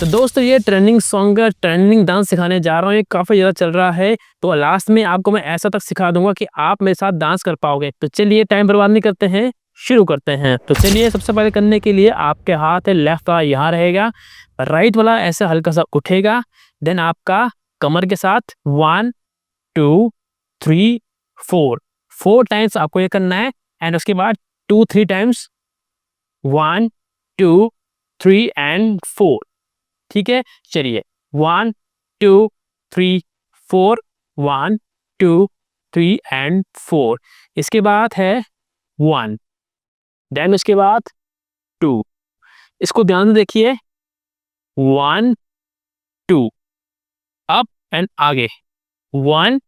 तो दोस्तों ये ट्रेंडिंग सॉन्ग का ट्रेंडिंग डांस सिखाने जा रहा हूँ, ये काफ़ी ज़्यादा चल रहा है। तो लास्ट में आपको मैं ऐसा तक सिखा दूंगा कि आप मेरे साथ डांस कर पाओगे। तो चलिए टाइम बर्बाद नहीं करते हैं, शुरू करते हैं। तो चलिए सबसे पहले करने के लिए आपके हाथ है लेफ्ट वाला यहाँ रहेगा, राइट वाला ऐसे हल्का सा उठेगा। देन आपका कमर के साथ 1 2 3 4 टाइम्स आपको ये करना है। एंड उसके बाद 2 3 टाइम्स 1 2 3 एंड 4। ठीक है, चलिए 1 2 3 4 1 2 3 एंड 4। इसके बाद है 1, देन उसके बाद 2। इसको ध्यान से देखिए, 1 2 अप एंड आगे, 1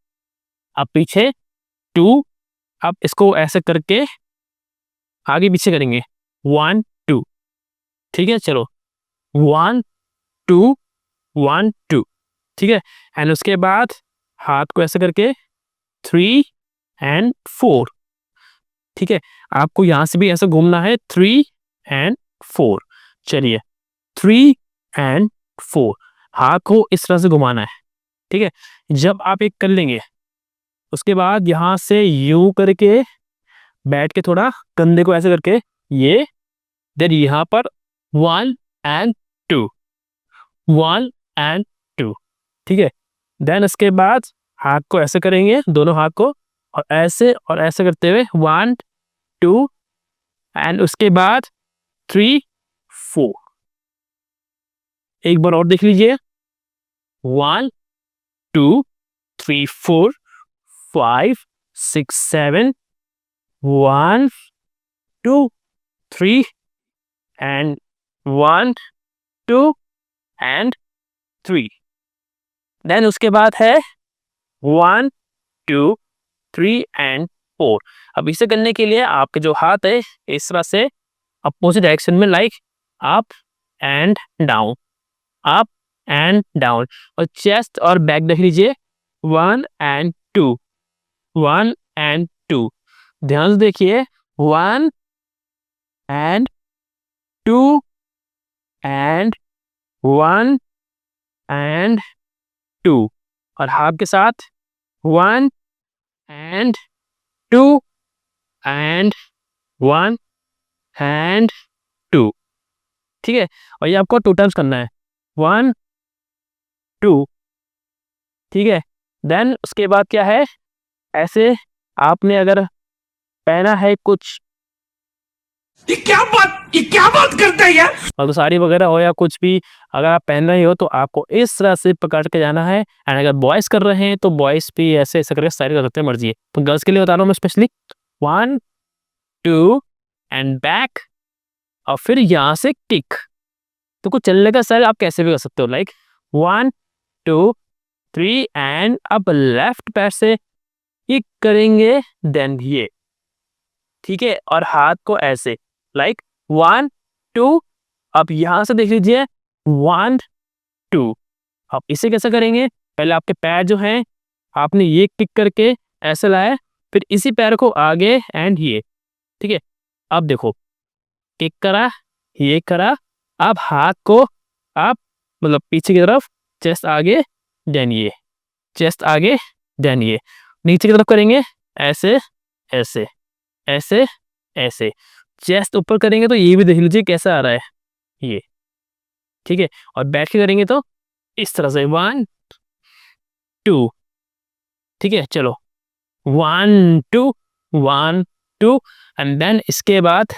अब पीछे, 2 अब इसको ऐसे करके आगे पीछे करेंगे, 1 2। ठीक है, चलो 1 2 1 2। ठीक है, एंड उसके बाद हाथ को ऐसे करके 3 एंड 4। ठीक है, आपको यहां से भी ऐसे घूमना है, 3 एंड 4। चलिए 3 एंड 4, हाथ को इस तरह से घुमाना है। ठीक है, जब आप एक कर लेंगे उसके बाद यहां से यूं करके बैठ के थोड़ा कंधे को ऐसे करके ये, देन यहां पर 1 एंड 2 1 एंड 2। ठीक है, देन उसके बाद हाथ को ऐसे करेंगे, दोनों हाथ को और ऐसे करते हुए 1 2 एंड उसके बाद 3 4। एक बार और देख लीजिए, 1 2 3 4 5 6 7 1 2 3 एंड 1 2 एंड 3। देन उसके बाद है 1 2 3 एंड 4। अब इसे करने के लिए आपके जो हाथ है इस तरह से अपोजिट डायरेक्शन में, like up and down, up and down. और चेस्ट और बैक देख लीजिए, 1 एंड 2 1 एंड 2। ध्यान से देखिए, 1 एंड 2 एंड 1 एंड 2। और हाथ के साथ 1 एंड 2 एंड 1 एंड 2। ठीक है, और ये आपको 2 टाइम्स करना है, 1 2। ठीक है, देन उसके बाद क्या है, ऐसे आपने अगर पहना है कुछ, ये क्या बात करता है यार, अगर साड़ी वगैरह हो या कुछ भी अगर आप पहन रहे हो तो आपको इस तरह से पकड़ के जाना है। एंड अगर बॉयज कर रहे हैं तो बॉयज भी ऐसे ऐसे करके स्टाइल कर सकते हैं, मर्जी है। तो गर्ल्स के लिए बता रहा हूँ मैं स्पेशली, 1 2 एंड बैक, और फिर यहाँ से किक। तो कुछ चलने का स्टाइल आप कैसे भी कर सकते हो, लाइक 1 2 3 एंड अब लेफ्ट पैर से किक करेंगे, देन ये। ठीक है, और हाथ को ऐसे, लाइक 1 2। अब यहां से देख लीजिए, 1 2। अब इसे कैसे करेंगे, पहले आपके पैर जो हैं आपने ये किक करके ऐसे लाया, फिर इसी पैर को आगे एंड ये। ठीक है, अब देखो, किक करा, ये करा, अब हाथ को आप मतलब पीछे की तरफ, चेस्ट आगे, देन ये, चेस्ट आगे, देन ये, नीचे की तरफ करेंगे ऐसे ऐसे ऐसे ऐसे, चेस्ट ऊपर करेंगे तो ये भी देख लीजिए कैसा आ रहा है ये। ठीक है, और बैठ के करेंगे तो इस तरह से 1 2। ठीक है, चलो 1 2 1 2 एंड देन इसके बाद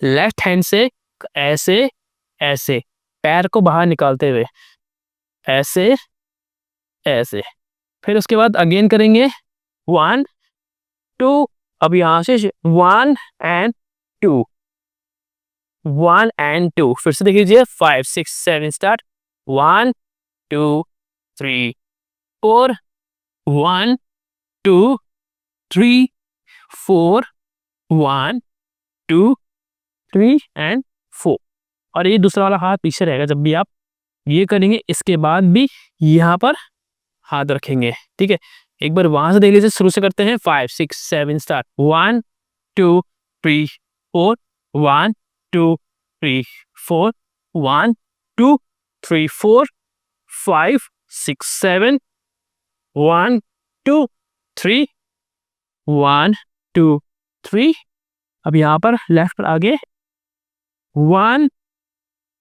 लेफ्ट हैंड से ऐसे ऐसे पैर को बाहर निकालते हुए ऐसे ऐसे, फिर उसके बाद अगेन करेंगे 1 2। अब यहां से 1 एंड 2 1 एंड 2, फिर से देख लीजिए, 5 6 7 स्टार्ट, 1 2 3 4 1 2 3 4 1 2 3 एंड 4। और ये दूसरा वाला हाथ पीछे रहेगा जब भी आप ये करेंगे, इसके बाद भी यहाँ पर हाथ रखेंगे। ठीक है, एक बार वहां से देख लीजिए, शुरू से करते हैं, 5 6 7 स्टार्ट, 1 2 3 4 1 2 3 4 1 2 3 4 5 6 7 1 2 3 1 2 3। अब यहाँ पर लेफ्ट पर आगे 1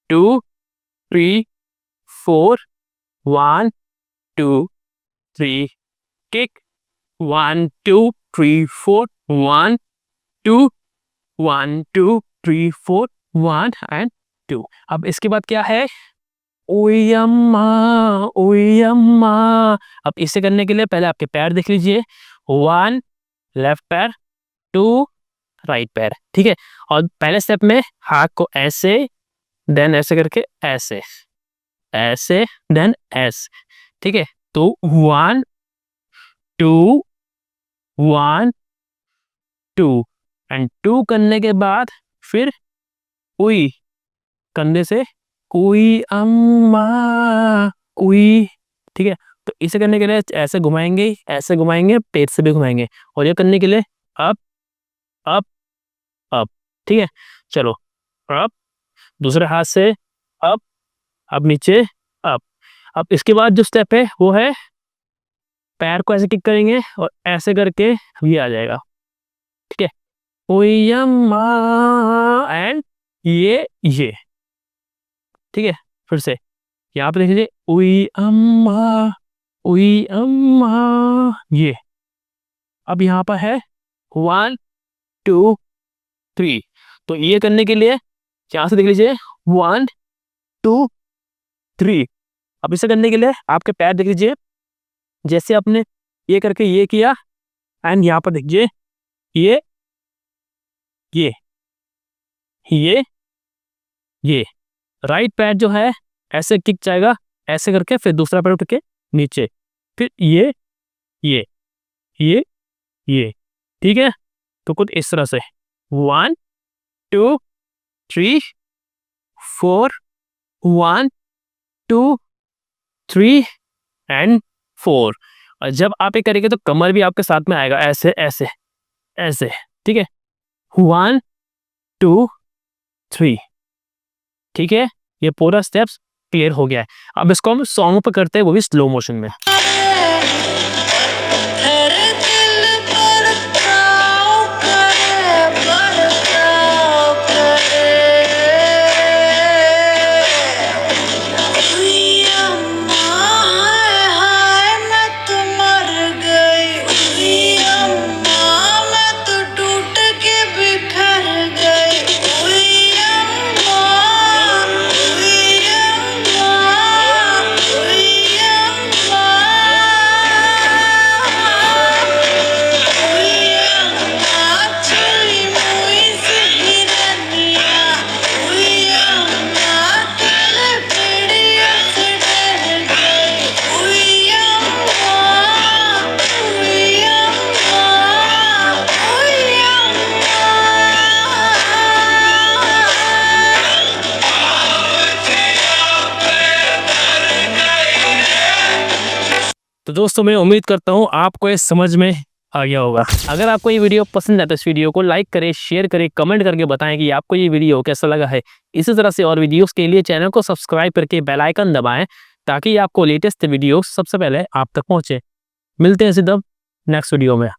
2 3 4 1 2 3 kick 1 2 3 4 1 2 1 2 3 4 1 and 2। अब इसके बाद क्या है, ओयम्मा ओयम्मा। अब इसे करने के लिए पहले आपके पैर देख लीजिए, 1 लेफ्ट पैर, 2 राइट पैर, ठीक है। और पहले स्टेप में हाथ को ऐसे, देन ऐसे करके ऐसे ऐसे देन ऐसे, ठीक है। तो 1 2 1 2 एंड 2 करने के बाद फिर उई, कंधे से कोई अम्मा कोई, ठीक है। तो इसे करने के लिए ऐसे घुमाएंगे, ऐसे घुमाएंगे, पेट से भी घुमाएंगे। और ये करने के लिए अप अप अप, ठीक है। चलो अप, दूसरे हाथ से अप, अब नीचे अप। अब इसके बाद जो स्टेप है वो है पैर को ऐसे किक करेंगे और ऐसे करके ये आ जाएगा, ठीक है। ओयम्मा एंड ये, ठीक है। फिर से यहाँ पे देख लीजिए, उई अम्मा ये। अब यहाँ पर है 1 2 3। तो ये करने के लिए यहाँ से देख लीजिए 1 2 3। अब इसे करने के लिए आपके पैर देख लीजिए, जैसे आपने ये करके ये किया एंड यहाँ पर देखिए ये ये ये ये राइट पैर जो है ऐसे किक जाएगा, ऐसे करके फिर दूसरा पैर उठ के नीचे, फिर ये ये ये ये, ठीक है। तो कुछ इस तरह से 1 2 3 4 1 2 3 एंड 4। और जब आप ये करेंगे तो कमर भी आपके साथ में आएगा, ऐसे ऐसे ऐसे, ठीक है। 1 2 3, ठीक है। ये पूरा स्टेप्स क्लियर हो गया है। अब इसको हम सॉन्ग पर करते हैं, वो भी स्लो मोशन में। तो दोस्तों मैं उम्मीद करता हूँ आपको ये समझ में आ गया होगा। अगर आपको ये वीडियो पसंद है तो इस वीडियो को लाइक करें, शेयर करें, कमेंट करके बताएं कि आपको ये वीडियो कैसा लगा है। इसी तरह से और वीडियोस के लिए चैनल को सब्सक्राइब करके बेल आइकन दबाएं ताकि आपको लेटेस्ट वीडियो सबसे पहले आप तक पहुंचे। मिलते हैं सीधा नेक्स्ट वीडियो में।